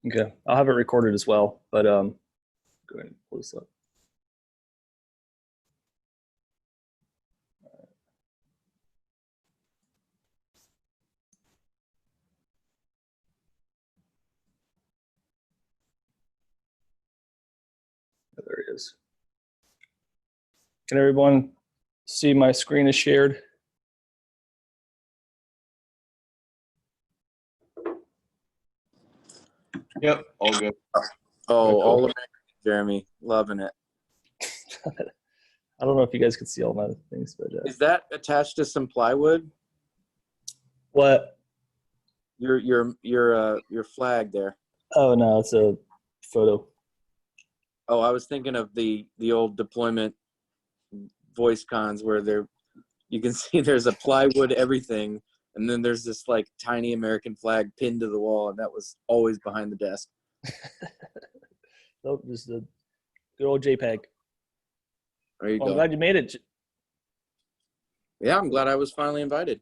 Okay, I'll have it recorded as well, but go ahead and pull this up. There it is. Can everyone see my screen is shared? Yep, all good. Oh, all American, Jeremy, loving it. I don't know if you guys can see all my things, but Is that attached to some plywood? what? Your flag there. Oh no, it's a photo. Oh, I was thinking of the old deployment voice cons where you can see there's a plywood everything, and then there's this like tiny American flag pinned to the wall, and that was always behind the desk. Nope, just a good old JPEG. There you Well, go. I'm glad you made it. Yeah, I'm glad I was finally invited.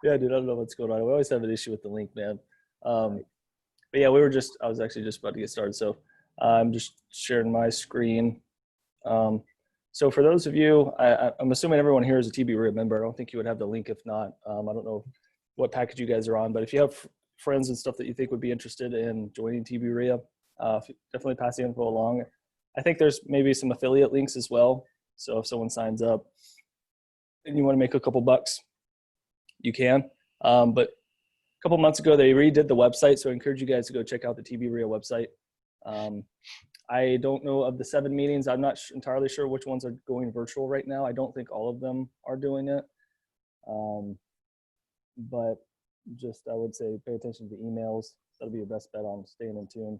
Yeah, dude, I don't know what's going on. We always have an issue with the link, man. But yeah, I was actually just about to get started. So I'm just sharing my screen. So for those of you, I'm assuming everyone here is a TB member. I don't think you would have the link if not. I don't know what package you guys are on, but if you have friends and stuff that you think would be interested in joining TB definitely pass the info along. I think there's maybe some affiliate links as well. So if someone signs up and you want to make a couple bucks, you can. But a couple months ago, they redid the website, so I encourage you guys to go check out the TB website. I don't know of the 7 meetings. I'm not entirely sure which ones are going virtual right now. I don't think all of them are doing it. But just, I would say, pay attention to the emails. That'll be your best bet on staying in tune.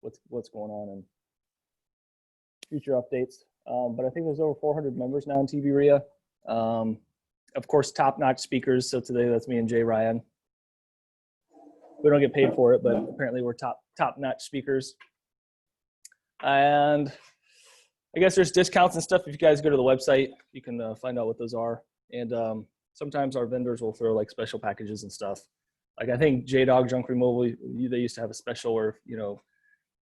What's going on and future updates. But I think there's over 400 members now in TB Of course, top-notch speakers. So today that's me and Jay Ryan. We don't get paid for it, but apparently we're top-notch speakers. And I guess there's discounts and stuff. If you guys go to the website, you can find out what those are. And sometimes our vendors will throw like special packages and stuff. Like I think JDog Junk Removal, they used to have a special where,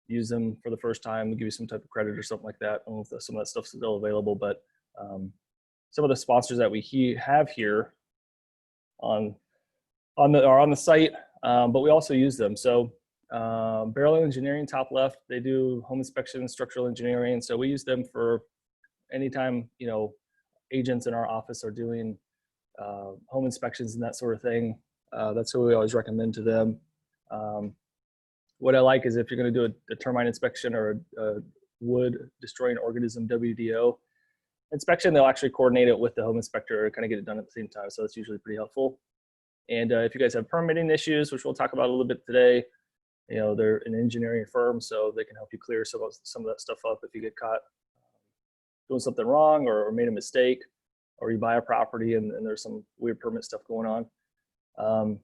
use them for the first time, we'll give you some type of credit or something like that. I don't know if some of that stuff's still available, but some of the sponsors that we have here are on the site, but we also use them. So Barrel Engineering, top left, they do home inspection, structural engineering. So we use them for anytime, agents in our office are doing home inspections and that sort of thing. That's what we always recommend to them. What I like is if you're going to do a termite inspection or a wood destroying organism WDO inspection, they'll actually coordinate it with the home inspector and kind of get it done at the same time. So that's usually pretty helpful. And if you guys have permitting issues, which we'll talk about a little bit today, they're an engineering firm, so they can help you clear some of that stuff up if you get caught doing something wrong or made a mistake, or you buy a property and there's some weird permit stuff going on.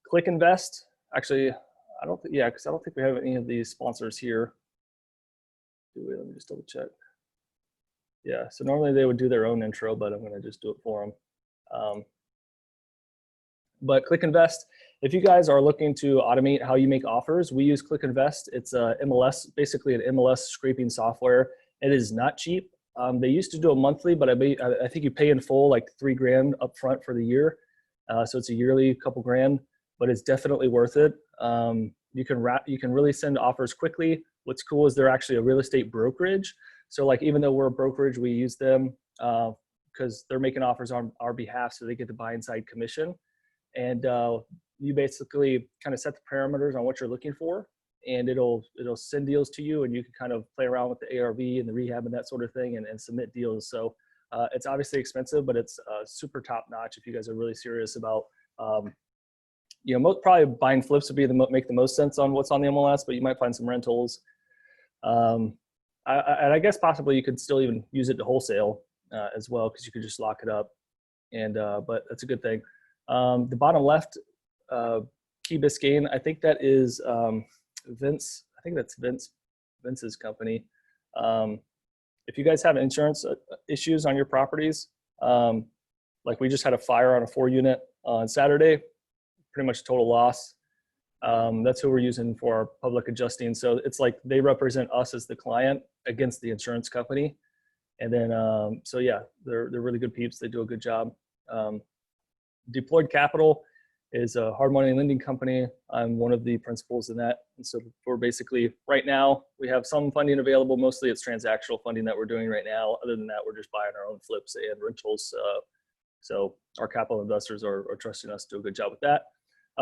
Click Invest, actually, because I don't think we have any of these sponsors here. Let me just double check. Yeah, so normally they would do their own intro, but I'm going to just do it for them. But Click Invest, if you guys are looking to automate how you make offers, we use Click Invest. It's a MLS, basically an MLS scraping software. It is not cheap. They used to do a monthly, but I think you pay in full like $3,000 up front for the year. So it's a yearly couple grand, but it's definitely worth it. You can really send offers quickly. What's cool is they're actually a real estate brokerage. So like, even though we're a brokerage, we use them because they're making offers on our behalf, so they get the buy inside commission. And you basically kind of set the parameters on what you're looking for, and it'll send deals to you, and you can kind of play around with the ARV and the rehab and that sort of thing, and submit deals. So it's obviously expensive, but it's super top notch if you guys are really serious about probably buying flips would make the most sense on what's on the MLS, but you might find some rentals. I guess possibly you could still even use it to wholesale as well, because you could just lock it up. And but that's a good thing. The bottom left, Key Biscayne, I think that is Vince. I think that's Vince's company. If you guys have insurance issues on your properties, like we just had a fire on a 4-unit on Saturday, pretty much total loss. That's who we're using for our public adjusting. So it's like they represent us as the client against the insurance company. And then, so yeah, they're really good peeps. They do a good job. Deployed Capital is a hard money lending company. I'm one of the principals in that. And so we're basically, right now, we have some funding available. Mostly it's transactional funding that we're doing right now. Other than that, we're just buying our own flips and rentals. So our capital investors are trusting us to do a good job with that.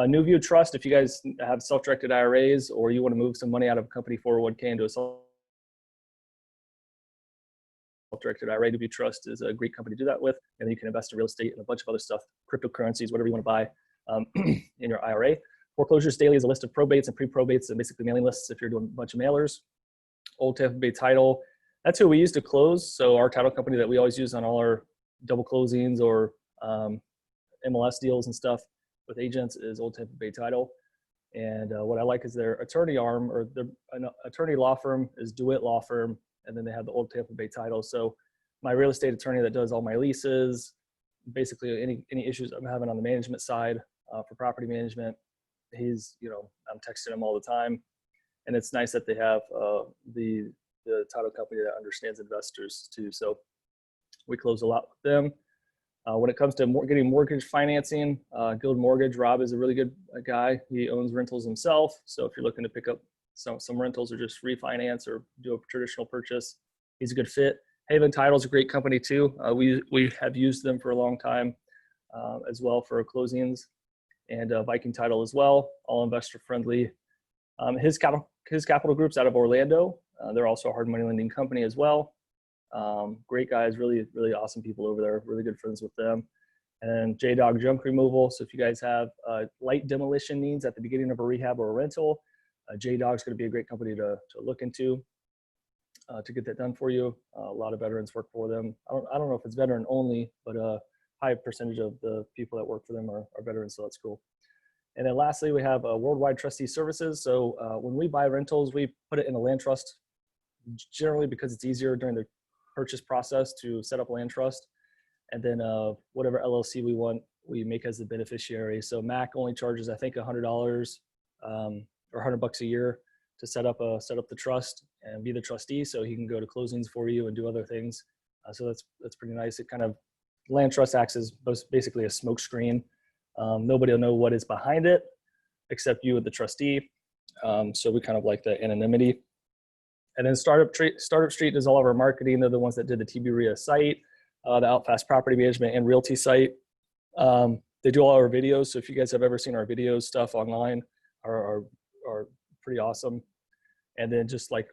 New View Trust, if you guys have self-directed IRAs or you want to move some money out of a company 401k into a self-directed IRA, New View Trust is a great company to do that with. And then you can invest in real estate and a bunch of other stuff, cryptocurrencies, whatever you want to buy in your IRA. Foreclosures Daily is a list of probates and pre-probates and basically mailing lists if you're doing a bunch of mailers. Old Tampa Bay Title, that's who we use to close. So our title company that we always use on all our double closings or MLS deals and stuff with agents is Old Tampa Bay Title. And what I like is their attorney arm, or their attorney law firm is DeWitt Law Firm, and then they have the Old Tampa Bay Title. So my real estate attorney that does all my leases, basically any issues I'm having on the management side for property management, he's, I'm texting him all the time. And it's nice that they have the title company that understands investors too. So we close a lot with them. When it comes to getting mortgage financing, Guild Mortgage, Rob is a really good guy. He owns rentals himself. So if you're looking to pick up some rentals or just refinance or do a traditional purchase, he's a good fit. Haven Title is a great company too. We have used them for a long time as well for closings, and Viking Title as well, all investor friendly. His capital group's out of Orlando. They're also a hard money lending company as well. Great guys, really, really awesome people over there, really good friends with them. And J-Dog Junk Removal. So if you guys have light demolition needs at the beginning of a rehab or a rental, J-Dog's going to be a great company to look into to get that done for you. A lot of veterans work for them. I don't know if it's veteran only, but a high percentage of the people that work for them are veterans, so that's cool. And then lastly, we have Worldwide Trustee Services. So when we buy rentals, we put it in a land trust, generally because it's easier during the purchase process to set up a land trust. And then whatever LLC we want, we make as the beneficiary. So Mac only charges, I think, $100 or $100 a year to set up the trust and be the trustee, so he can go to closings for you and do other things. So that's pretty nice. It kind of, land trust acts as basically a smoke screen. Nobody will know what is behind it except you and the trustee. So we kind of like the anonymity. And then Startup Street does all of our marketing. They're the ones that did the TBRIA site, the Outfast Property Management and Realty site. They do all our videos. So if you guys have ever seen our videos stuff online, are pretty awesome. And then just like,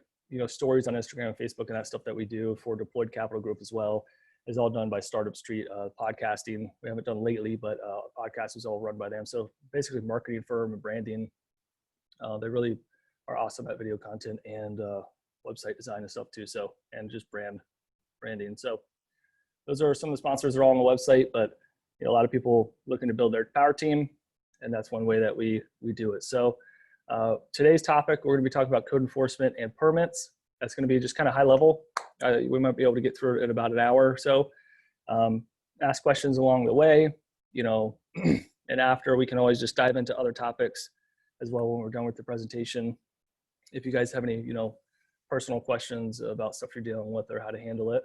stories on Instagram and Facebook and that stuff that we do for Deployed Capital Group as well is all done by Startup Street. Podcasting, we haven't done lately, but podcast is all run by them. So basically marketing firm and branding. They really are awesome at video content and website design and stuff too. So, and just branding. So those are some of the sponsors that are all on the website, but a lot of people looking to build their power team, and that's one way that we do it. So today's topic, we're going to be talking about code enforcement and permits. That's going to be just kind of high level. We might be able to get through it in about an hour or so. Ask questions along the way, and after we can always just dive into other topics as well when we're done with the presentation. If you guys have any, personal questions about stuff you're dealing with or how to handle it.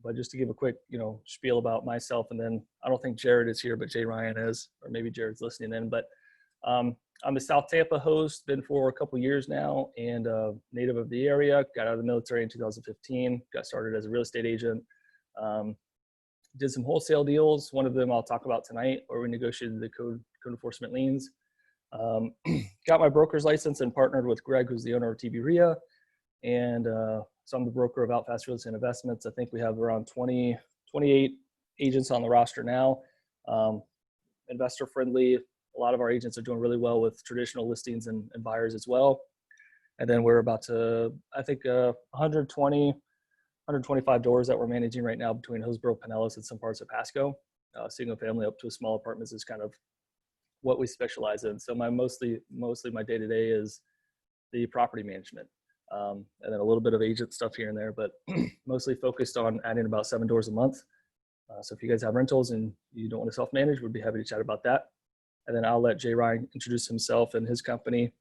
But just to give a quick, spiel about myself, and then I don't think Jared is here, but Jay Ryan is, or maybe Jared's listening in. But I'm a South Tampa host, been for a couple years now, and native of the area. Got out of the military in 2015. Got started as a real estate agent. Did some wholesale deals. One of them I'll talk about tonight, where we negotiated the code enforcement liens. Got my broker's license and partnered with Greg, who's the owner of TBRIA. And so I'm the broker of Outfast Real Estate Investments. I think we have around 28 agents on the roster now. Investor friendly. A lot of our agents are doing really well with traditional listings and buyers as well. And then we're about to, I think, 125 doors that we're managing right now between Hillsborough, Pinellas, and some parts of Pasco. Single family up to small apartments is kind of what we specialize in. So mostly my day-to-day is the property management. And then a little bit of agent stuff here and there, but mostly focused on adding about 7 doors a month. So if you guys have rentals and you don't want to self-manage, we'd be happy to chat about that. and then I'll let Jay Ryan introduce himself and his company.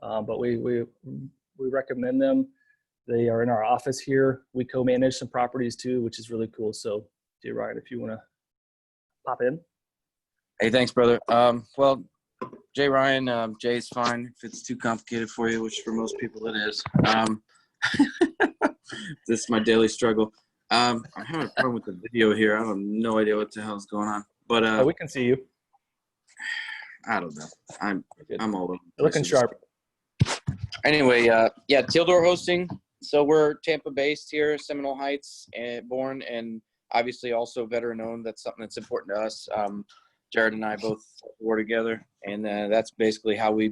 But we recommend them. They are in our office here. We co-manage some properties too, which is really cool. So Jay Ryan, if you want to pop in. Hey, thanks, brother. Well, Jay Ryan, Jay's fine if it's too complicated for you, which for most people it is. This is my daily struggle. I'm having a problem with the video here. I have no idea what the hell is going on. But we can see you. I don't know. I'm all over. You're looking sharp. Anyway, yeah, Teal Door Hosting. So we're Tampa based here, Seminole Heights, born, and obviously also veteran owned. That's something that's important to us. Jared and I both were together, and that's basically how we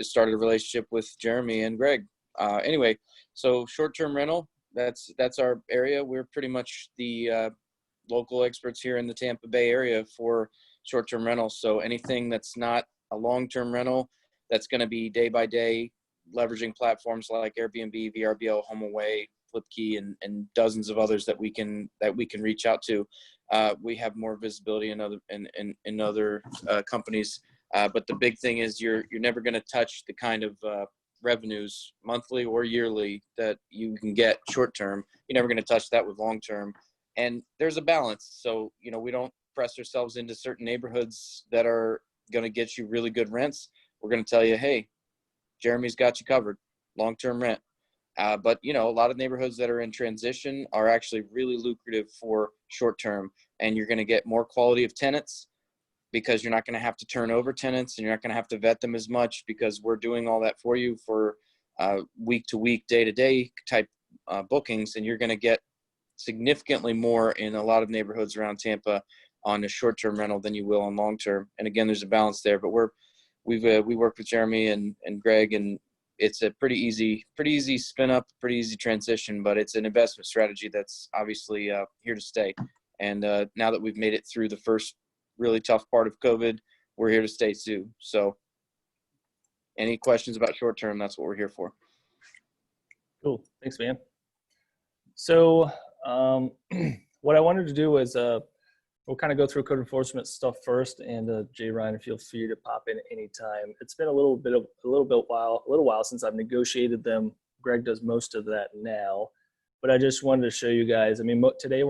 started a relationship with Jeremy and Greg. Anyway, so short-term rental, that's our area. We're pretty much the local experts here in the Tampa Bay area for short-term rentals. So anything that's not a long-term rental, that's going to be day by day, leveraging platforms like Airbnb, VRBO, HomeAway, FlipKey, and dozens of others that we can reach out to. We have more visibility in other companies, but the big thing is you're never going to touch the kind of revenues monthly or yearly that you can get short term. You're never going to touch that with long term, and there's a balance. So we don't press ourselves into certain neighborhoods that are going to get you really good rents. We're going to tell you, hey, Jeremy's got you covered, long term rent. But a lot of neighborhoods that are in transition are actually really lucrative for short term, and you're going to get more quality of tenants because you're not going to have to turn over tenants, and you're not going to have to vet them as much because we're doing all that for you for week to week, day to day type bookings, and you're going to get significantly more in a lot of neighborhoods around Tampa on a short term rental than you will on long term. And again, there's a balance there, but we worked with Jeremy and Greg, and it's a pretty easy spin up, pretty easy transition, but it's an investment strategy that's obviously here to stay. And now that we've made it through the first really tough part of COVID, we're here to stay too. So any questions about short term, that's what we're here for. Cool. Thanks, man. So what I wanted to do was we'll kind of go through code enforcement stuff first, and Jay Ryan, feel free to pop in anytime. It's been a little while since I've negotiated them. Greg does most of that now, but I just wanted to show you guys. I mean, today I'm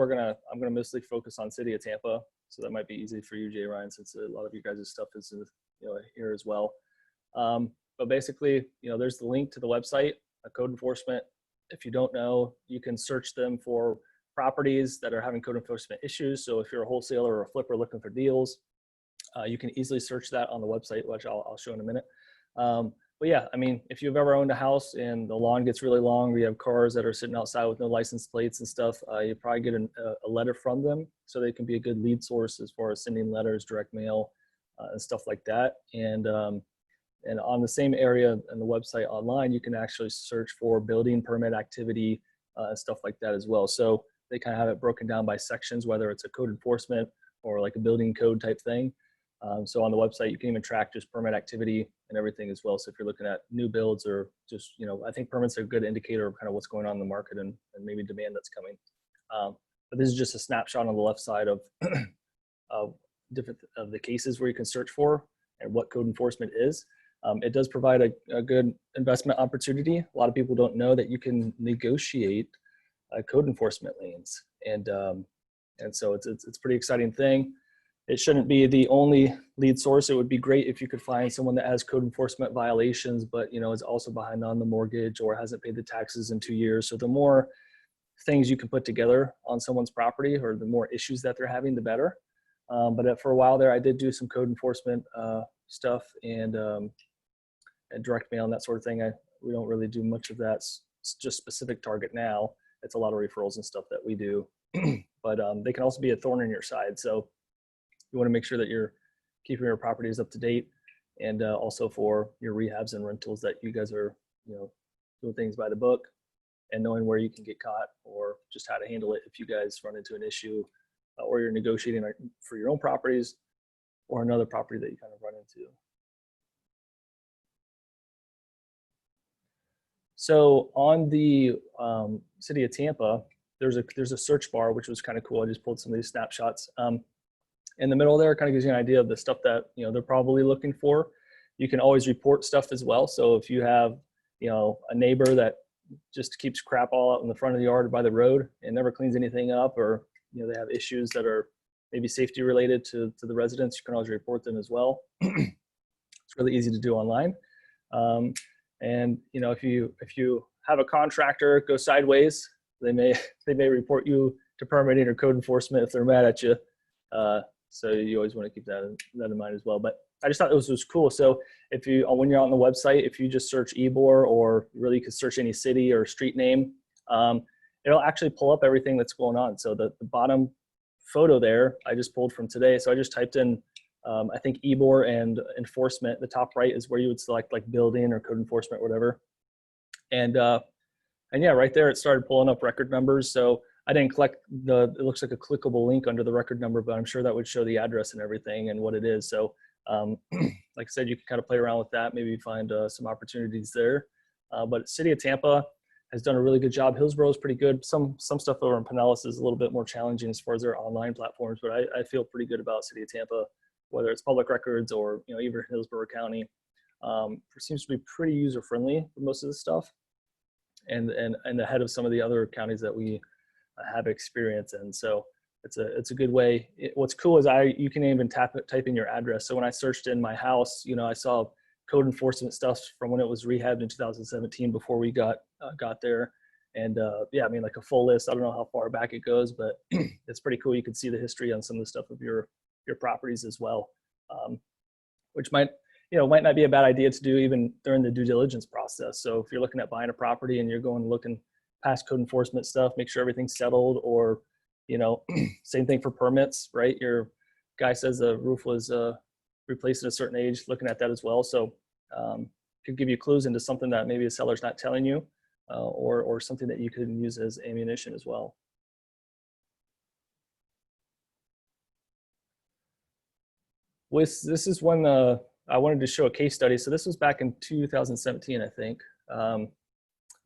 gonna mostly focus on City of Tampa, so that might be easy for you, Jay Ryan, since a lot of you guys' stuff is here as well. But basically, there's the link to the website, code enforcement. If you don't know, you can search them for properties that are having code enforcement issues. So if you're a wholesaler or a flipper looking for deals, you can easily search that on the website, which I'll show in a minute. But yeah, I mean, if you've ever owned a house and the lawn gets really long, or you have cars that are sitting outside with no license plates and stuff, you probably get a letter from them. So they can be a good lead source as far as sending letters, direct mail, and stuff like that. And on the same area in the website online, you can actually search for building permit activity and stuff like that as well. So they kind of have it broken down by sections, whether it's a code enforcement or like a building code type thing. So on the website, you can even track just permit activity and everything as well. So if you're looking at new builds or just, I think permits are a good indicator of kind of what's going on in the market and maybe demand that's coming. But this is just a snapshot on the left side of different of the cases where you can search for and what code enforcement is. It does provide a good investment opportunity. A lot of people don't know that you can negotiate code enforcement liens, and so it's a pretty exciting thing. It shouldn't be the only lead source. It would be great if you could find someone that has code enforcement violations, but is also behind on the mortgage or hasn't paid the taxes in 2 years. So the more things you can put together on someone's property, or the more issues that they're having, the better. But for a while there, I did do some code enforcement stuff and direct mail and that sort of thing. We don't really do much of that. It's just specific target now. It's a lot of referrals and stuff that we do, but they can also be a thorn in your side. So you want to make sure that you're keeping your properties up to date, and also for your rehabs and rentals that you guys are, doing things by the book and knowing where you can get caught or just how to handle it if you guys run into an issue or you're negotiating for your own properties or another property that you kind of run into. So on the City of Tampa, there's a search bar, which was kind of cool. I just pulled some of these snapshots. in the middle there kind of gives you an idea of the stuff that, they're probably looking for. You can always report stuff as well. So if you have, a neighbor that just keeps crap all out in the front of the yard or by the road and never cleans anything up, or, they have issues that are maybe safety related to the residents, you can always report them as well. It's really easy to do online. And if you have a contractor go sideways, they may report you to permitting or code enforcement if they're mad at you. So you always want to keep that in mind as well. But I just thought this was cool. So when you're on the website, if you just search Ybor, or really you could search any city or street name, it'll actually pull up everything that's going on. So the bottom photo there, I just pulled from today. So I just typed in, I think Ybor and enforcement. The top right is where you would select like building or code enforcement, or whatever. And yeah, right there, it started pulling up record numbers. So I didn't collect it looks like a clickable link under the record number, but I'm sure that would show the address and everything and what it is. So like I said, you can kind of play around with that, maybe find some opportunities there. But City of Tampa has done a really good job. Hillsborough is pretty good. Some stuff over in Pinellas is a little bit more challenging as far as their online platforms, but I feel pretty good about City of Tampa, whether it's public records or, even Hillsborough County. It seems to be pretty user friendly for most of the stuff, and ahead of some of the other counties that we have experience in. So it's a good way. What's cool is you can even type in your address. So when I searched in my house, I saw code enforcement stuff from when it was rehabbed in 2017 before we got there. And yeah, I mean, like a full list. I don't know how far back it goes, but it's pretty cool. You can see the history on some of the stuff of your properties as well, which might not be a bad idea to do even during the due diligence process. So if you're looking at buying a property and you're looking past code enforcement stuff, make sure everything's settled, or, same thing for permits, right? Your guy says the roof was replaced at a certain age, looking at that as well. So could give you clues into something that maybe a seller's not telling you, or something that you can use as ammunition as well. This is when I wanted to show a case study. So this was back in 2017, I think.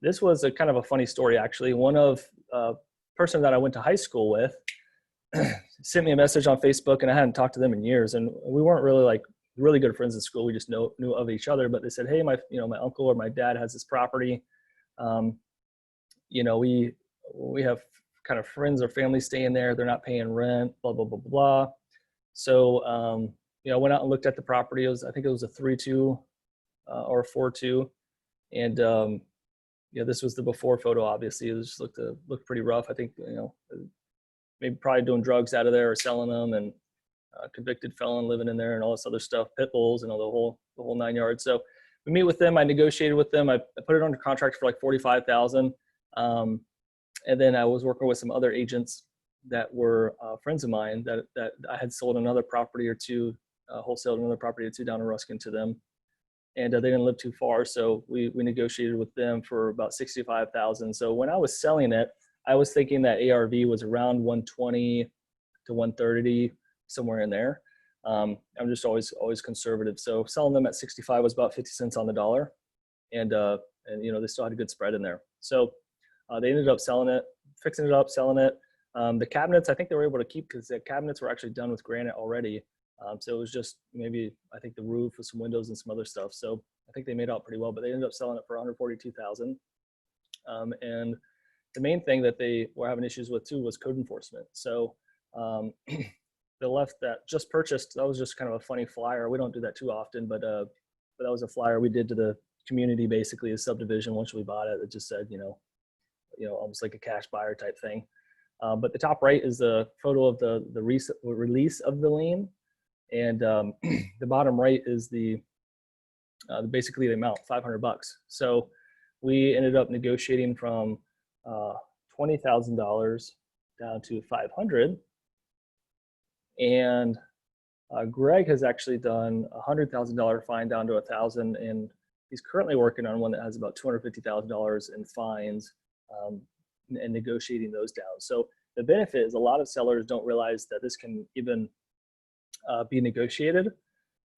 This was a kind of a funny story, actually. One of person that I went to high school with sent me a message on Facebook, and I hadn't talked to them in years, and we weren't really good friends in school. We just knew of each other. But they said, "Hey, my uncle or my dad has this property. We have kind of friends or family staying there. They're not paying rent. Blah blah blah blah blah." So I went out and looked at the property. I think it was a 3-2 or a 4-2, and this was the before photo. Obviously, it just looked pretty rough. I think maybe probably doing drugs out of there or selling them, and convicted felon living in there and all this other stuff, pit bulls and all the whole 9 yards. So we meet with them. I negotiated with them. I put it under contract for like $45,000, and then I was working with some other agents that were friends of mine that I had sold another property or two, wholesaled another property or two down in Ruskin to them. And they didn't live too far. So we negotiated with them for about $65,000. So when I was selling it, I was thinking that ARV was around 120 to 130, somewhere in there. I'm just always conservative. So selling them at 65 was about 50 cents on the dollar. And they still had a good spread in there. So they ended up selling it, fixing it up, selling it. The cabinets, I think they were able to keep, because the cabinets were actually done with granite already. So it was just maybe, I think, the roof with some windows and some other stuff. So I think they made out pretty well, but they ended up selling it for $142,000. And the main thing that they were having issues with too was code enforcement. So the left that just purchased, that was just kind of a funny flyer. We don't do that too often, but that was a flyer we did to the community, basically a subdivision once we bought it. It just said, almost like a cash buyer type thing. But the top right is the photo of the release of the lien. And the bottom right is basically the amount, $500. So we ended up negotiating from $20,000 down to $500. And Greg has actually done a $100,000 fine down to $1,000, and he's currently working on one that has about $250,000 in fines, and negotiating those down. So the benefit is a lot of sellers don't realize that this can even be negotiated.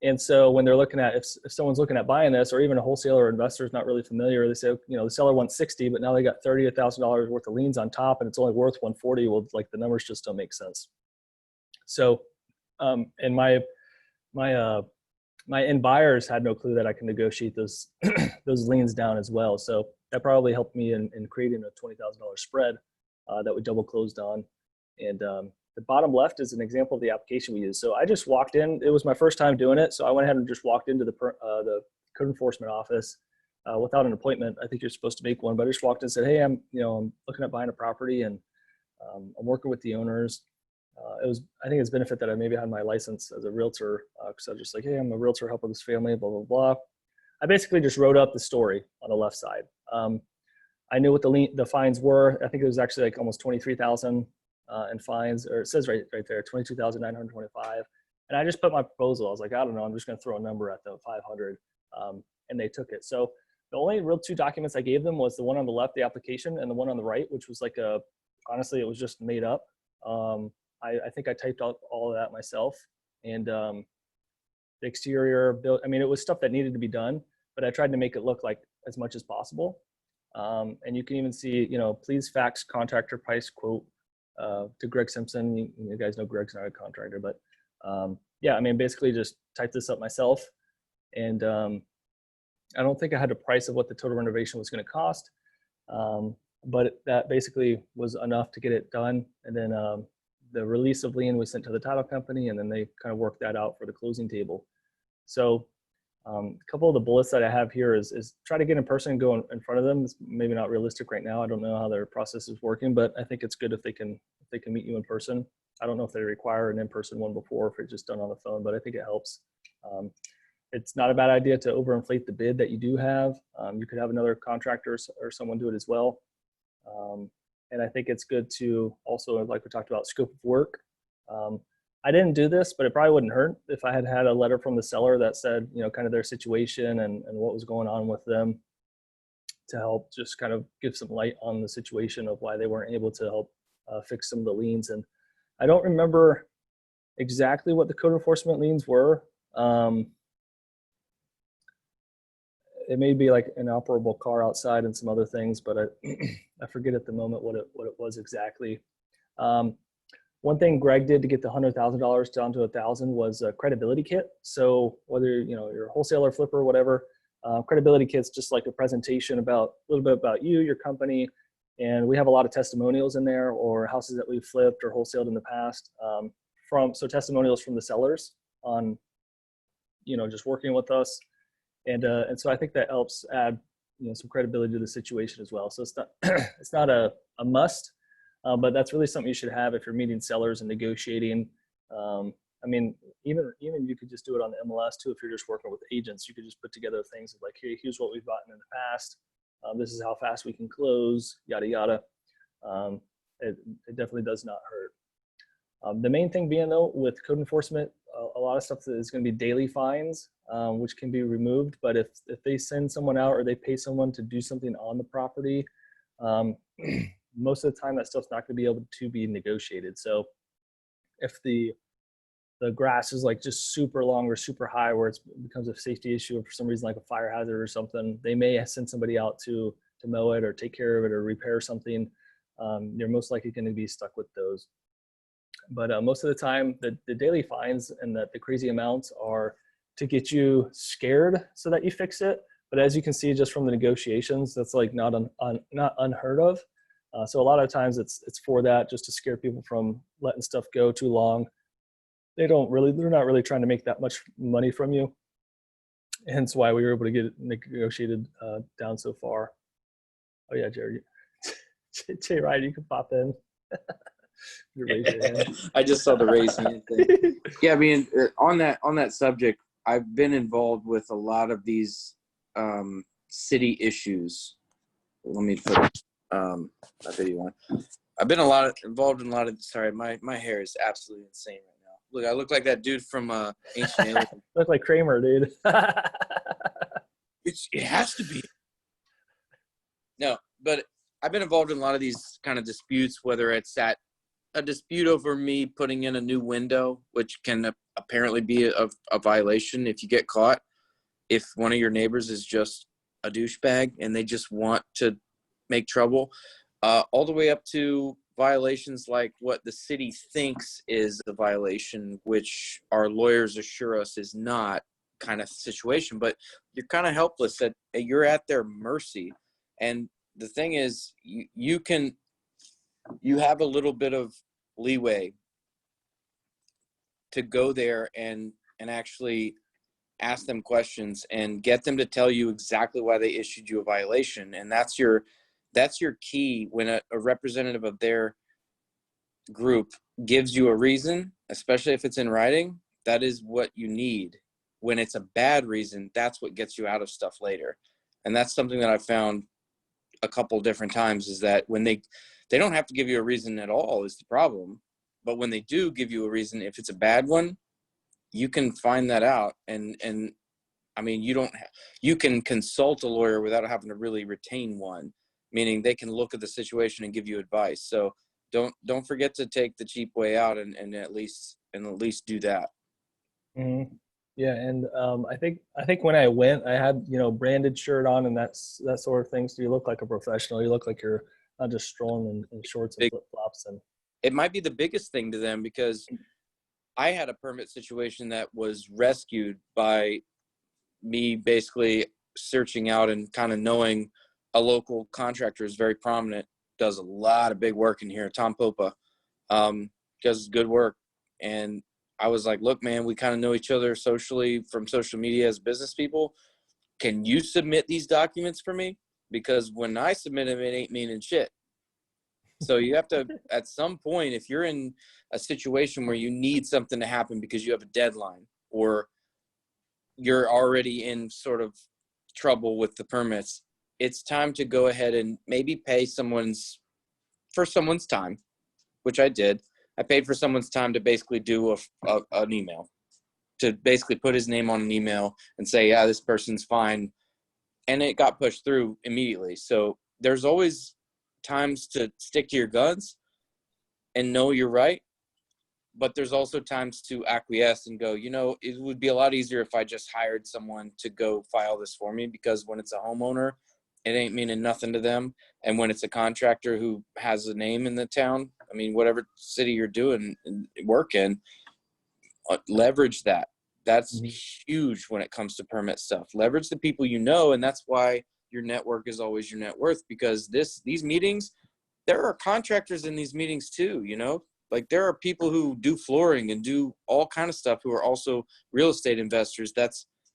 And so when they're looking at, if someone's looking at buying this, or even a wholesaler or investor is not really familiar, they say, the seller wants 60, but now they got $30,000 worth of liens on top, and it's only worth 140. Well, like, the numbers just don't make sense. So And my end buyers had no clue that I can negotiate those those liens down as well. So that probably helped me in creating a $20,000 spread that we double closed on. And the bottom left is an example of the application we used. So I just walked in. It was my first time doing it, so I went ahead and just walked into the code enforcement office without an appointment. I think you're supposed to make one, but I just walked in and said, "Hey, I'm looking at buying a property, and I'm working with the owners." I think it's benefit that I maybe had my license as a realtor, because I was just like, "Hey, I'm a realtor helping this family, blah, blah, blah." I basically just wrote up the story on the left side. I knew what the fines were. I think it was actually like almost 23,000 in fines, or it says right there, 22,925. And I just put my proposal. I was like, I don't know, I'm just going to throw a number at the 500, and they took it. So the only real two documents I gave them was the one on the left, the application, and the one on the right, which was like honestly, it was just made up. I think I typed out all of that myself, and the exterior build. I mean, it was stuff that needed to be done, but I tried to make it look like as much as possible. And you can even see, please fax contractor price quote to Greg Simpson. You guys know Greg's not a contractor, but yeah, I mean, basically just typed this up myself, and I don't think I had a price of what the total renovation was going to cost, but that basically was enough to get it done. And then the release of lien was sent to the title company, and then they kind of worked that out for the closing table. So a couple of the bullets that I have here is try to get in person and go in front of them. It's maybe not realistic right now. I don't know how their process is working, but I think it's good if they can meet you in person. I don't know if they require an in-person one before, if it's just done on the phone, but I think it helps. It's not a bad idea to overinflate the bid that you do have. You could have another contractor or someone do it as well. And I think it's good to also, like we talked about, scope of work. I didn't do this, but it probably wouldn't hurt if I had had a letter from the seller that said, kind of their situation and what was going on with them, to help just kind of give some light on the situation of why they weren't able to help fix some of the liens. And I don't remember exactly what the code enforcement liens were. It may be like an operable car outside and some other things, but I forget at the moment what it was exactly. One thing Greg did to get the $100,000 down to $1,000 was a credibility kit. So whether you're a wholesaler, flipper, whatever, credibility kit's just like a presentation about a little bit about you, your company, and we have a lot of testimonials in there, or houses that we've flipped or wholesaled in the past. So testimonials from the sellers on just working with us. And so I think that helps add some credibility to the situation as well. So it's not it's not a must, but that's really something you should have if you're meeting sellers and negotiating. I mean, even you could just do it on the MLS too. If you're just working with agents, you could just put together things like, hey, here's what we've gotten in the past. This is how fast we can close, yada yada. It definitely does not hurt. The main thing being though, with code enforcement, a lot of stuff is going to be daily fines, which can be removed. But if they send someone out or they pay someone to do something on the property, most of the time that stuff's not going to be able to be negotiated. So if the grass is like just super long or super high where it becomes a safety issue, or for some reason like a fire hazard or something, they may send somebody out to mow it or take care of it or repair something. You're most likely going to be stuck with those. But most of the time, the daily fines and the crazy amounts are to get you scared so that you fix it. But as you can see, just from the negotiations, that's like not unheard of. So a lot of times it's for that, just to scare people from letting stuff go too long. They're not really trying to make that much money from you. Hence why we were able to get it negotiated down so far. Oh yeah, Jared. Jay Ryan, you can pop in. I just saw the raise hand thing. Yeah, I mean, on that subject, I've been involved with a lot of these city issues. Let me put my video on. I've been involved in a lot of. Sorry, my hair is absolutely insane right now. Look, I look like that dude from Ancient Aliens. Look like Kramer, dude. It has to be. No, but I've been involved in a lot of these kind of disputes, whether it's a dispute over me putting in a new window, which can apparently be a violation if you get caught. If one of your neighbors is just a douchebag and they just want to make trouble, all the way up to violations like what the city thinks is a violation, which our lawyers assure us is not, kind of situation, but you're kind of helpless, that you're at their mercy. And the thing is, you have a little bit of leeway to go there and actually ask them questions and get them to tell you exactly why they issued you a violation. And that's your key. When a representative of their group gives you a reason, especially if it's in writing, that is what you need. When it's a bad reason, that's what gets you out of stuff later. And that's something that I've found a couple different times, is that when they don't have to give you a reason at all is the problem. But when they do give you a reason, if it's a bad one, you can find that out. And I mean, you can consult a lawyer without having to really retain one, meaning they can look at the situation and give you advice. So don't forget to take the cheap way out and at least do that. Mm-hmm. Yeah, and I think when I went, I had branded shirt on and that sort of thing. So you look like a professional. You look like you're not just strolling in shorts and flip flops. And it might be the biggest thing to them, because I had a permit situation that was rescued by me basically searching out and kind of knowing a local contractor is very prominent, does a lot of big work in here, Tom Popa, does good work. And I was like, look, man, we kind of know each other socially from social media as business people. Can you submit these documents for me? Because when I submit them, it ain't meaning shit. So you have to, at some point, if you're in a situation where you need something to happen because you have a deadline, or you're already in sort of trouble with the permits, it's time to go ahead and maybe pay for someone's time, which I did. I paid for someone's time to basically do an email, to basically put his name on an email and say, yeah, this person's fine. And it got pushed through immediately. So there's always times to stick to your guns and know you're right. But there's also times to acquiesce and go, it would be a lot easier if I just hired someone to go file this for me, because when it's a homeowner, it ain't meaning nothing to them. And when it's a contractor who has a name in the town, I mean, whatever city you're doing work in, leverage that. That's huge when it comes to permit stuff. Leverage the people you know, and that's why your network is always your net worth, because these meetings, there are contractors in these meetings too, like there are people who do flooring and do all kind of stuff who are also real estate investors.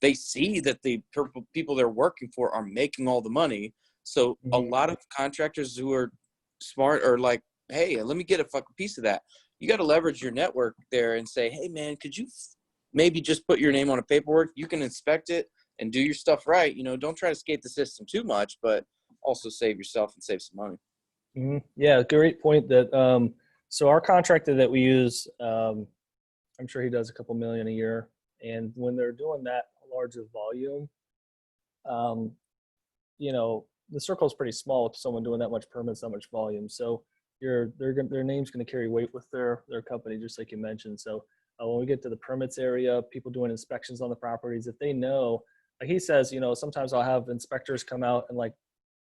They see that the people they're working for are making all the money. So a lot of contractors who are smart are like, hey, let me get a fucking piece of that. You got to leverage your network there and say, hey man, could you maybe just put your name on a paperwork? You can inspect it and do your stuff right. Don't try to skate the system too much, but also save yourself and save some money. Mm-hmm. Yeah, great point. That so our contractor that we use, I'm sure he does a couple million a year, and when they're doing that large of volume, the circle is pretty small with someone doing that much permits, that much volume. So their name's going to carry weight with their company, just like you mentioned. So when we get to the permits area, people doing inspections on the properties, if they know, like he says, sometimes I'll have inspectors come out and like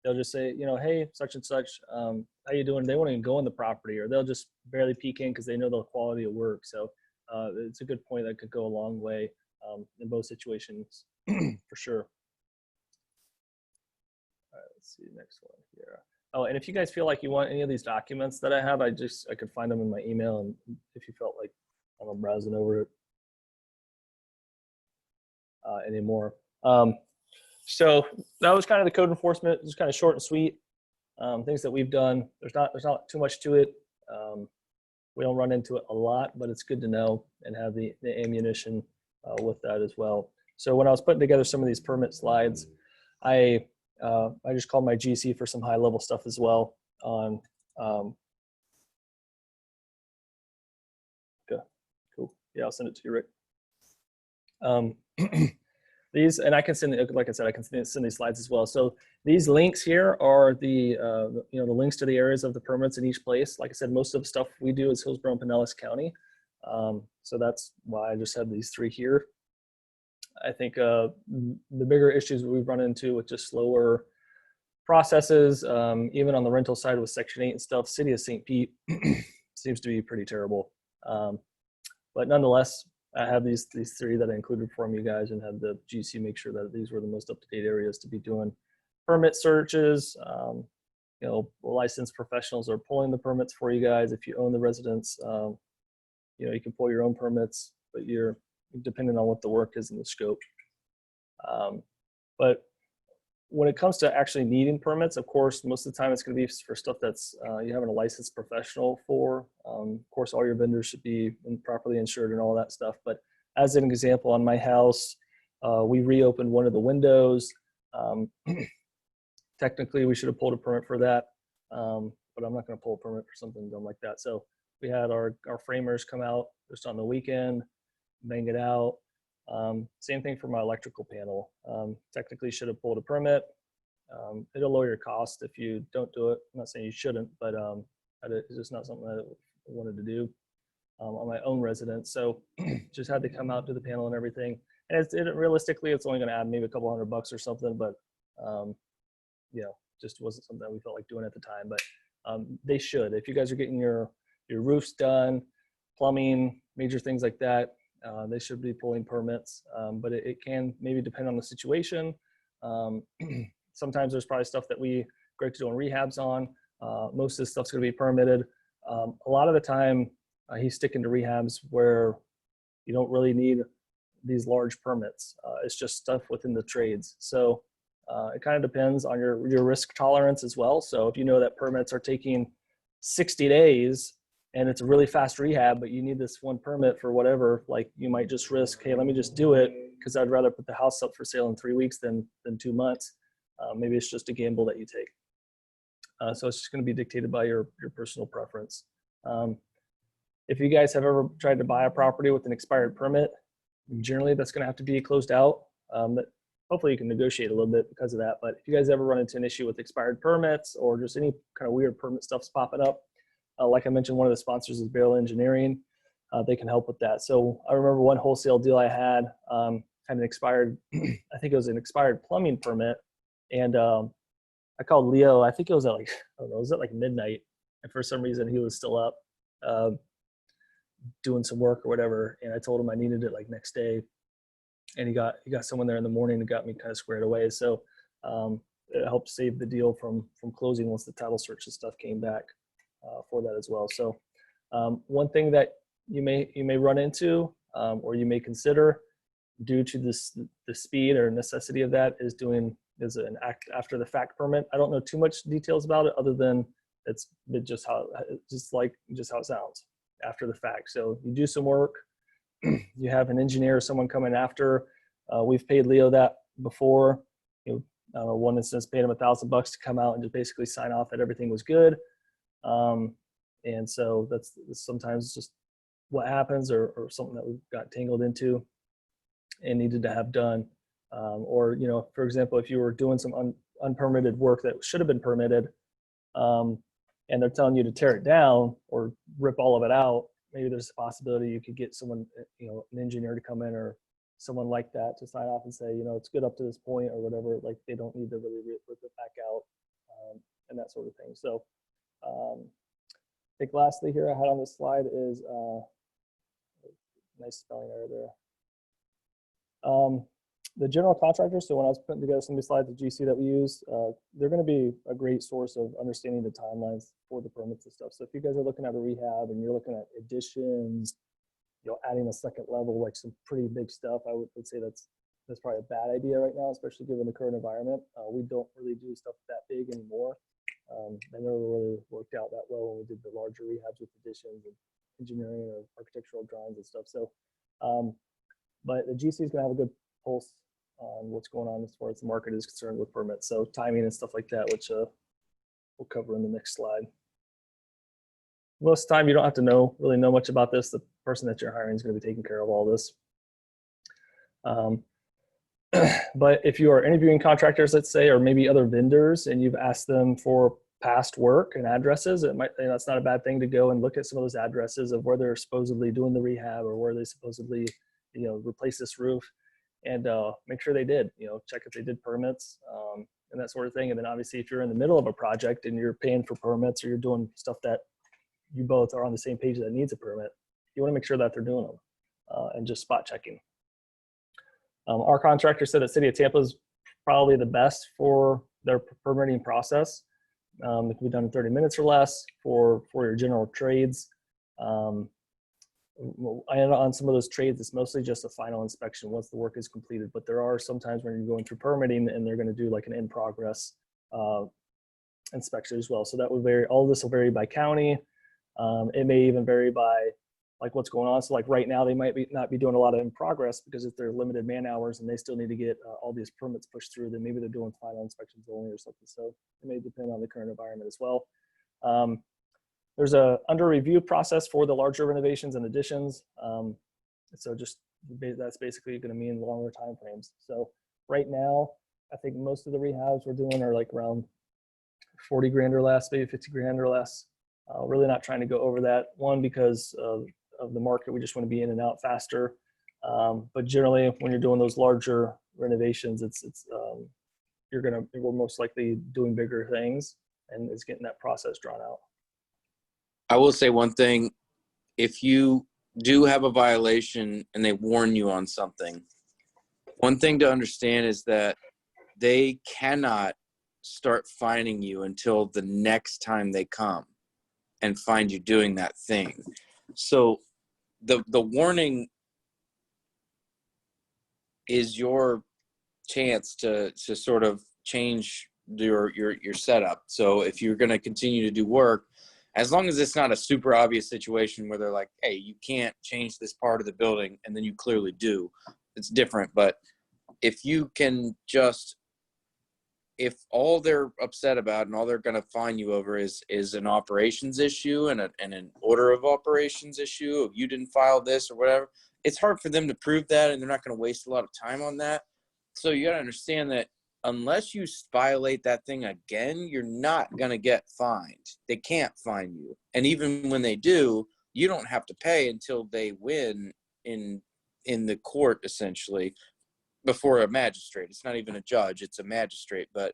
they'll just say, hey, such and such, how you doing? They won't even go in the property, or they'll just barely peek in because they know the quality of work. So it's a good point that could go a long way in both situations for sure. All right, let's see the next one here. Oh, and if you guys feel like you want any of these documents that I have, I could find them in my email, and if you felt like I'm browsing over it anymore. So that was kind of the code enforcement, just kind of short and sweet. Things that we've done. There's not too much to it. We don't run into it a lot, but it's good to know and have the ammunition with that as well. So when I was putting together some of these permit slides, I just called my GC for some high level stuff as well on. Okay, cool. Yeah, I'll send it to you, Rick. These, and I can send, like I said, I can send these slides as well. So these links here are the links to the areas of the permits in each place. Like I said, most of the stuff we do is Hillsborough and Pinellas County. So that's why I just have these three here. I think the bigger issues we've run into with just slower processes, even on the rental side with Section 8 and stuff, City of St. Pete seems to be pretty terrible. But nonetheless, I have these three that I included for you guys, and had the GC make sure that these were the most up-to-date areas to be doing permit searches. You know, licensed professionals are pulling the permits for you guys. If you own the residence, you know, you can pull your own permits, but you're depending on what the work is and the scope. But when it comes to actually needing permits, of course, most of the time it's going to be for stuff that's you having a licensed professional for. Of course, all your vendors should be properly insured and all that stuff. But as an example, on my house, we reopened one of the windows. Technically, we should have pulled a permit for that, but I'm not going to pull a permit for something dumb like that. So we had our framers come out just on the weekend, bang it out. Same thing for my electrical panel. Technically should have pulled a permit. It'll lower your cost if you don't do it. I'm not saying you shouldn't, but it's just not something I wanted to do on my own residence. So just had to come out to the panel and everything. And realistically, it's only going to add maybe a couple $100 or something, but you know, just wasn't something that we felt like doing at the time. But they should. If you guys are getting your roofs done, plumbing, major things like that, they should be pulling permits, but it can maybe depend on the situation. Sometimes there's probably stuff that Greg's doing rehabs on. Most of this stuff's going to be permitted. A lot of the time, he's sticking to rehabs where you don't really need these large permits. It's just stuff within the trades. So it kind of depends on your risk tolerance as well. So if you know that permits are taking 60 days, and it's a really fast rehab, but you need this one permit for whatever, like you might just risk, hey, let me just do it because I'd rather put the house up for sale in 3 weeks than 2 months. Maybe it's just a gamble that you take. So it's just going to be dictated by your personal preference. If you guys have ever tried to buy a property with an expired permit, generally that's going to have to be closed out. But hopefully you can negotiate a little bit because of that. But if you guys ever run into an issue with expired permits or just any kind of weird permit stuff's popping up, like I mentioned, one of the sponsors is Barrel Engineering. They can help with that. So I remember one wholesale deal I had an expired, I think it was an expired plumbing permit. And I called Leo, I think it was at like, I don't know, it was at like midnight. And for some reason he was still up doing some work or whatever. And I told him I needed it like next day. And he got someone there in the morning and got me kind of squared away. So it helped save the deal from closing once the title search and stuff came back. For that as well. So one thing that you may run into or you may consider due to the speed or necessity of that is an after the fact permit. I don't know too much details about it other than it's just how it sounds, after the fact. So you do some work, you have an engineer or someone coming after. We've paid Leo that before. You know, one instance paid him $1,000 to come out and just basically sign off that everything was good. And so that's sometimes just what happens or something that we got tangled into and needed to have done. Or, you know, for example, if you were doing some unpermitted work that should have been permitted, and they're telling you to tear it down or rip all of it out, maybe there's a possibility you could get someone, you know, an engineer to come in or someone like that to sign off and say, you know, it's good up to this point or whatever, like they don't need to really rip it back out, and that sort of thing. So I think lastly here I had on this slide is nice spelling error there. The general contractor, so when I was putting together some of these slides, the GC that we use, they're going to be a great source of understanding the timelines for the permits and stuff. So if you guys are looking at a rehab and you're looking at additions, you know, adding a second level, like some pretty big stuff, I would say that's probably a bad idea right now, especially given the current environment. We don't really do stuff that big anymore. That never really worked out that well when we did the larger rehabs with additions and engineering or architectural drawings and stuff. So, but the GC is going to have a good pulse on what's going on as far as the market is concerned with permits. So timing and stuff like that, which we'll cover in the next slide. Most of the time, you don't have to really know much about this. The person that you're hiring is going to be taking care of all this. But if you are interviewing contractors, let's say, or maybe other vendors, and you've asked them for past work and addresses, it's not a bad thing to go and look at some of those addresses of where they're supposedly doing the rehab or where they supposedly, you know, replace this roof, and make sure they did. You know, check if they did permits. and that sort of thing. And then obviously if you're in the middle of a project and you're paying for permits or you're doing stuff that you both are on the same page that needs a permit, you want to make sure that they're doing them and just spot checking. Our contractor said that City of Tampa is probably the best for their permitting process. It can be done in 30 minutes or less for your general trades. On some of those trades, it's mostly just a final inspection once the work is completed. But there are some times when you're going through permitting and they're going to do like an in progress inspection as well. So that would vary. All of this will vary by county. It may even vary by like what's going on. So like right now they might not be doing a lot of in progress because if they're limited man hours and they still need to get all these permits pushed through, then maybe they're doing final inspections only or something. So it may depend on the current environment as well. There's a under review process for the larger renovations and additions. So just that's basically going to mean longer time frames. So right now, I think most of the rehabs we're doing are like around 40 grand or less, maybe 50 grand or less. Really not trying to go over that. One, because of the market, we just want to be in and out faster. But generally, when you're doing those larger renovations, we're most likely doing bigger things, and it's getting that process drawn out. I will say one thing: if you do have a violation and they warn you on something, one thing to understand is that they cannot start fining you until the next time they come and find you doing that thing. So the warning is your chance to sort of change your setup. So if you're going to continue to do work, as long as it's not a super obvious situation where they're like, hey, you can't change this part of the building, and then you clearly do, it's different. But if you can just, if all they're upset about and all they're going to fine you over is an operations issue and an order of operations issue, if you didn't file this or whatever, it's hard for them to prove that, and they're not going to waste a lot of time on that. So you got to understand that unless you violate that thing again, you're not going to get fined. They can't fine you. And even when they do, you don't have to pay until they win in the court, essentially, before a magistrate. It's not even a judge, it's a magistrate. But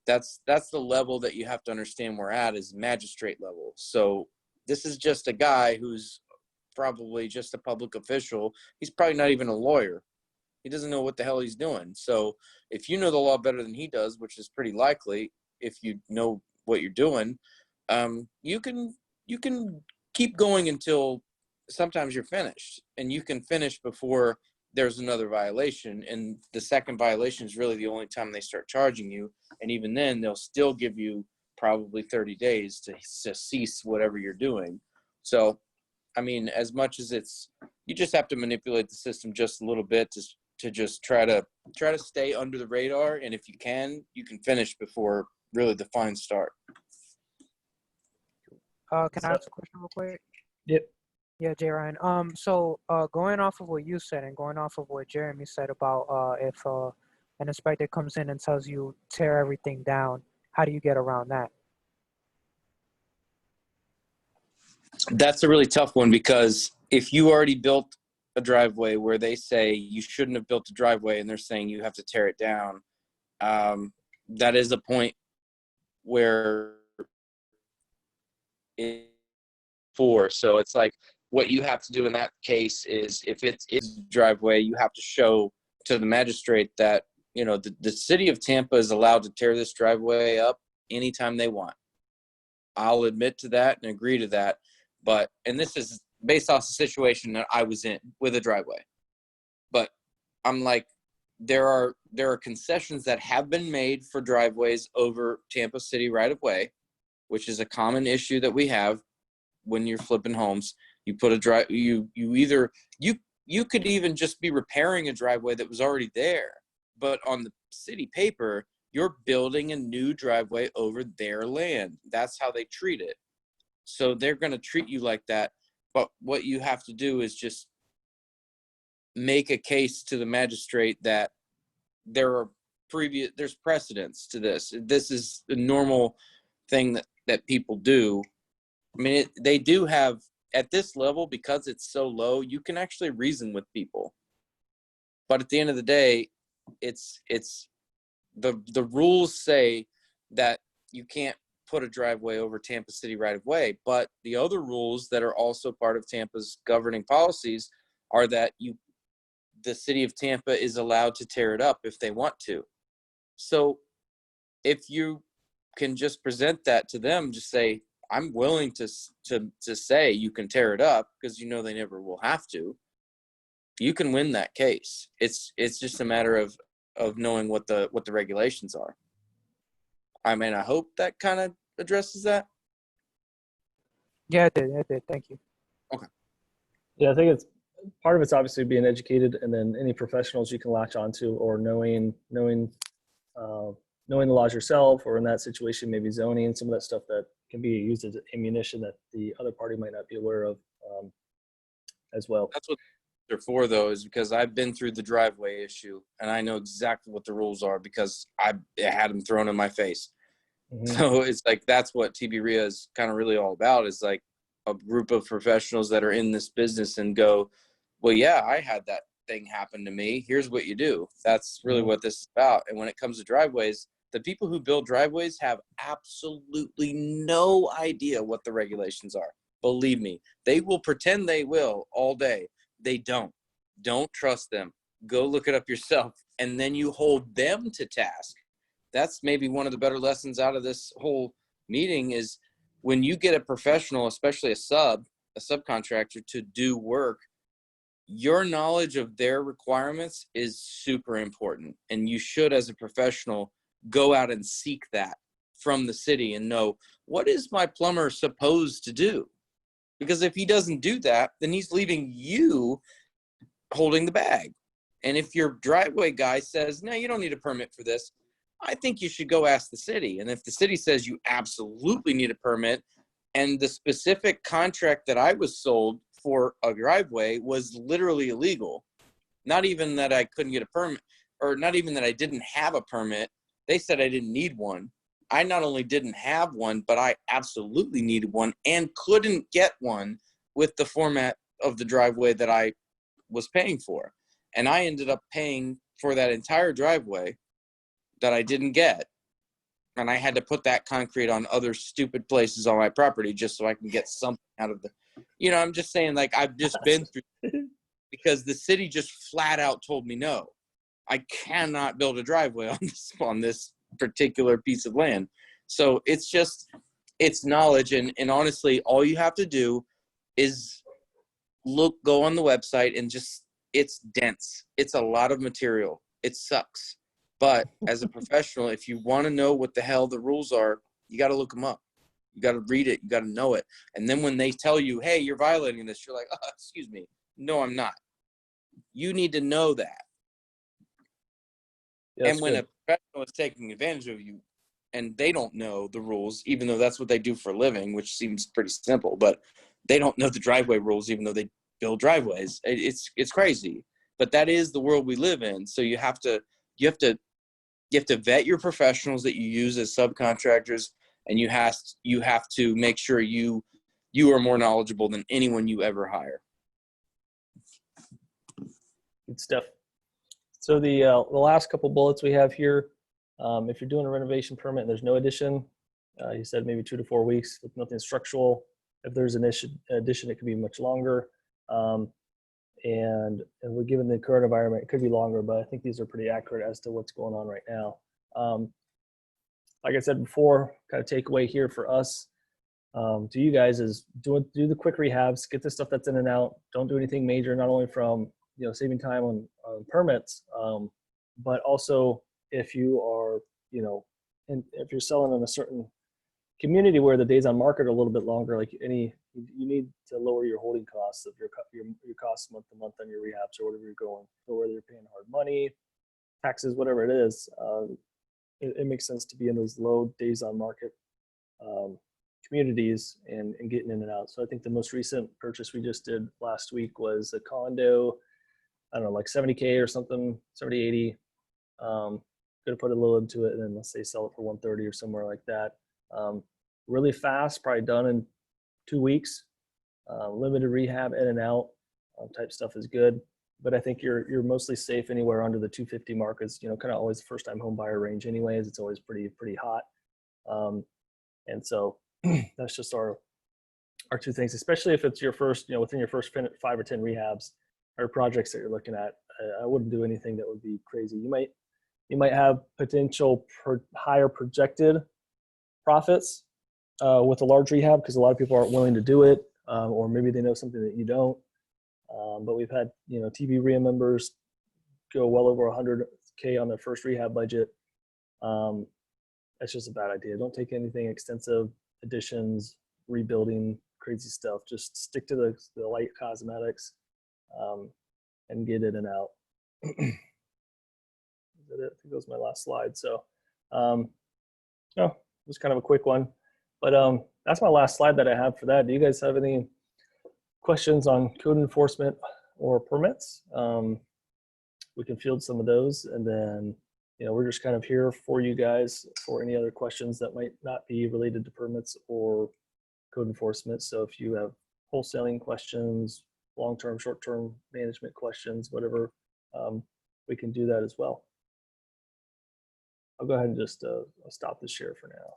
that's the level that you have to understand we're at, is magistrate level. So this is just a guy who's probably just a public official. He's probably not even a lawyer. He doesn't know what the hell he's doing. So if you know the law better than he does, which is pretty likely if you know what you're doing, you can keep going until sometimes you're finished. And you can finish before there's another violation. And the second violation is really the only time they start charging you. And even then, they'll still give you probably 30 days to cease whatever you're doing. So, I mean, as much as you just have to manipulate the system just a little bit to just try to stay under the radar. And if you can finish before really the fines start. Can I ask a question real quick? Yep. Yeah, Jay Ryan. So going off of what you said and going off of what Jeremy said about if an inspector comes in and tells you tear everything down, how do you get around that? That's a really tough one, because if you already built a driveway where they say you shouldn't have built a driveway and they're saying you have to tear it down, that is a point where so it's like, what you have to do in that case is, if it's a driveway, you have to show to the magistrate that, you know, the city of Tampa is allowed to tear this driveway up anytime they want. I'll admit to that and agree to that. But, and this is based off the situation that I was in with a driveway. But I'm like, there are concessions that have been made for driveways over Tampa City right of way, which is a common issue that we have when you're flipping homes. You put a you could even just be repairing a driveway that was already there, but on the city paper, you're building a new driveway over their land. That's how they treat it. So they're going to treat you like that. But what you have to do is just make a case to the magistrate that there's precedence to this. This is a normal thing that people do. I mean, they do have, at this level, because it's so low, you can actually reason with people. But at the end of the day, it's the rules say that you can't put a driveway over Tampa City right of way, but the other rules that are also part of Tampa's governing policies are that the city of Tampa is allowed to tear it up if they want to. So if you can just present that to them, just say, I'm willing to say you can tear it up, because you know they never will have to. You can win that case. It's just a matter of knowing what the regulations are. I mean, I hope that kind of addresses that. Yeah, it did. It did. Thank you. Okay. Yeah, I think it's part of it's obviously being educated, and then any professionals you can latch onto, or knowing the laws yourself, or in that situation, maybe zoning, some of that stuff that can be used as ammunition that the other party might not be aware of as well. That's what they're for, though, is because I've been through the driveway issue, and I know exactly what the rules are because I had them thrown in my face. Mm-hmm. So it's like, that's what TB-RIA is kind of really all about, is like a group of professionals that are in this business and go, well, yeah, I had that thing happen to me. Here's what you do. That's really what this is about. And when it comes to driveways, the people who build driveways have absolutely no idea what the regulations are. Believe me, they will pretend they will all day. They don't. Don't trust them. Go look it up yourself, and then you hold them to task. That's maybe one of the better lessons out of this whole meeting, is when you get a professional, especially a subcontractor, to do work, your knowledge of their requirements is super important. And you should, as a professional, go out and seek that from the city and know, what is my plumber supposed to do? Because if he doesn't do that, then he's leaving you holding the bag. And if your driveway guy says, no, you don't need a permit for this, I think you should go ask the city. And if the city says you absolutely need a permit, and the specific contract that I was sold for a driveway was literally illegal, not even that I couldn't get a permit, or not even that I didn't have a permit, they said I didn't need one. I not only didn't have one, but I absolutely needed one and couldn't get one with the format of the driveway that I was paying for. And I ended up paying for that entire driveway that I didn't get. And I had to put that concrete on other stupid places on my property just so I can get something out of the, I'm just saying, like, I've just been through, because the city just flat out told me, no, I cannot build a driveway on this particular piece of land. So it's knowledge. And honestly, all you have to do is go on the website and it's dense. It's a lot of material. It sucks. But as a professional, if you want to know what the hell the rules are, you got to look them up. You got to read it. You got to know it. And then when they tell you, hey, you're violating this, you're like, oh, excuse me. No, I'm not. You need to know that. Yeah, and when good. a professional is taking advantage of you and they don't know the rules, even though that's what they do for a living, which seems pretty simple, but they don't know the driveway rules, even though they build driveways. It's crazy. But that is the world we live in. So you have to vet your professionals that you use as subcontractors, and you have to make sure you are more knowledgeable than anyone you ever hire. Good stuff. So the last couple bullets we have here, if you're doing a renovation permit and there's no addition, you said maybe 2 to 4 weeks with nothing structural. If there's an addition, it could be much longer. And we're given the current environment, it could be longer, but I think these are pretty accurate as to what's going on right now. Like I said before, kind of takeaway here for us, to you guys, is do the quick rehabs, get the stuff that's in and out. Don't do anything major, not only from saving time on permits, but also if you are and if you're selling in a certain community where the days on market are a little bit longer, like you need to lower your holding costs of your costs month to month on your rehabs or whatever you're going, or whether you're paying hard money, taxes, whatever it is. It makes sense to be in those low days on market communities and getting in and out. So I think the most recent purchase we just did last week was a condo, I don't know, like 70K or something, 70, 80. Gonna put a little into it and then let's say sell it for 130 or somewhere like that. Really fast, probably done in 2 weeks. Limited rehab, in and out type stuff is good. but I think you're mostly safe anywhere under the 250 mark. Is kind of always the first time home buyer range. Anyways, it's always pretty hot, and so that's just our two things. Especially if it's your first, within your first 5 or 10 rehabs or projects that you're looking at. I wouldn't do anything that would be crazy. You might have potential higher projected profits with a large rehab because a lot of people aren't willing to do it, or maybe they know something that you don't. But we've had TV REIA members go well over 100K on their first rehab budget. That's just a bad idea. Don't take anything extensive, additions, rebuilding, crazy stuff. Just stick to the light cosmetics and get in and out. Is that it? I think that was my last slide. So, it was kind of a quick one, but that's my last slide that I have for that. Do you guys have any questions on code enforcement or permits? We can field some of those, and then we're just kind of here for you guys for any other questions that might not be related to permits or code enforcement. So if you have wholesaling questions, long-term, short-term management questions, whatever, we can do that as well. I'll go ahead and just stop the share for now.